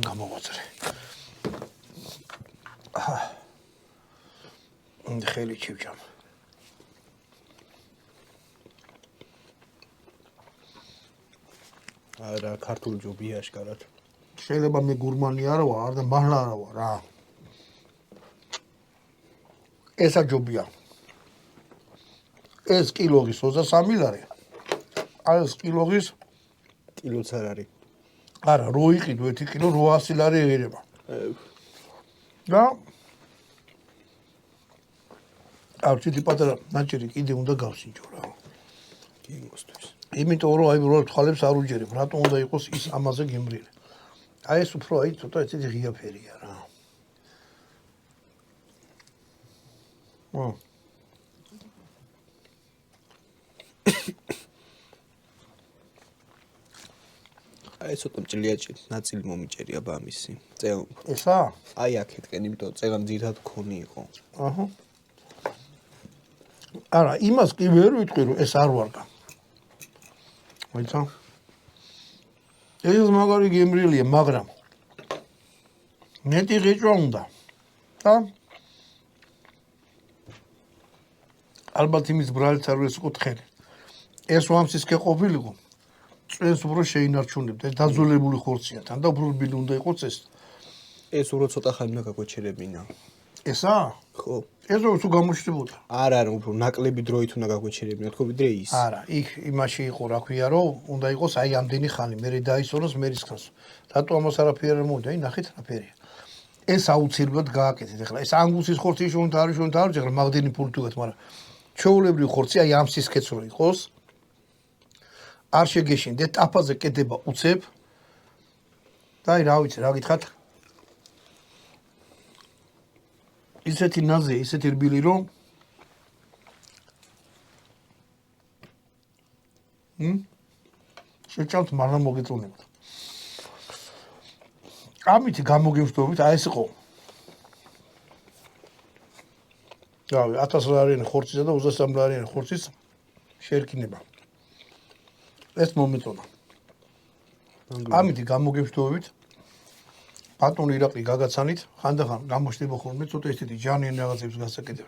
გამოვაწერე. ხელი ჩივჭამ. არა, ქართული ჯობია აშკარად. შეიძლება მე გურმანი არა ვარ და მანლა არა ვარ რა. ესა ჯობია. ეს კილოგის 23 ლარი. ეს კილოგის კილოც არ არის. არა, რო იყიდო 1 კილო 800 ლარი ეღირება. და არჩიტი პატარა ნაჭერი კიდე უნდა გავსინჯო რა. კი მოსთვის. იმიტომ რომ აი რო თვალებს არ უჯერებ, რატომ უნდა იყოს ის ამაზე გემრიელი. აი ეს უფრო აი ცოტა ეცეთი ღია ფერია რა. აი ცოტა მჭლიაჭი ნაწილი მომიჭერია ბამისი. წეღ. ესა? აი აქეთკენ, იმიტომ წეღამ ძირად ქონი იყო. აჰა. არა, იმას კი ვერ ვიტყვი რომ ეს არ ვარგა. მოიცა? ეს მაგარი გემრიელია, მაგრამ მეტი ღეჭვა უნდა. და ალბათ იმის ბრალიც არ ვესკუთხელი. ეს ვამსის კეყოფილიყო. წვენს უფრო შეინარჩუნებდა, ეს დაძველებული ხორცია, თან და უფრო რბილი უნდა იყოს ეს. ეს ურო ცოტა ხანი უნდა გაგვეჩერებინა. ესა? ხო. ეს რო თუ გამოჩნდებოდა. არა, უფრო ნაკლები დროით უნდა გაგვეჩერებინა, თქო ვიდრე ის. არა, იქ იმაში იყო რა ქვია, რომ უნდა იყოს აი ამდენი ხანი, მე დაისწოროს მერის ხანს. რატო ამას არაფერი არ მოვიდა? აი ნახეთ რა ფერია. ეს აუცილებლად გააკეთეთ. ეხლა ეს ანგუსის ხორცი შუnt არის, ეხლა მაგდენი ფული თუ გეთ, მაგრამ ჩვეულებრივი ხორცი აი ამ სისქეც რო იყოს. არ შეგეშინდეთ, ტაფაზე კედება უცებ. და აი რა ვიცი, რა გითხათ? ისეთი ნაზე, ისეთი რბილი რომ შეჭამთ მალე მოგეწონებოდა. ამით გამოგევსდობით, აი ეს იყო. რავი, 1000 ლარიანი ხორცისა და 23 ლარიანი ხორცის შეერკინება. ეს მომეწონა. ამით გამოგევსდობით. ბატონი ირაკლი გაგაცანით, ხანდახან გამოჩნდება ხოლმე ცოტა ესეთი ჯანიანი რაღაცებს გასაკეთებ.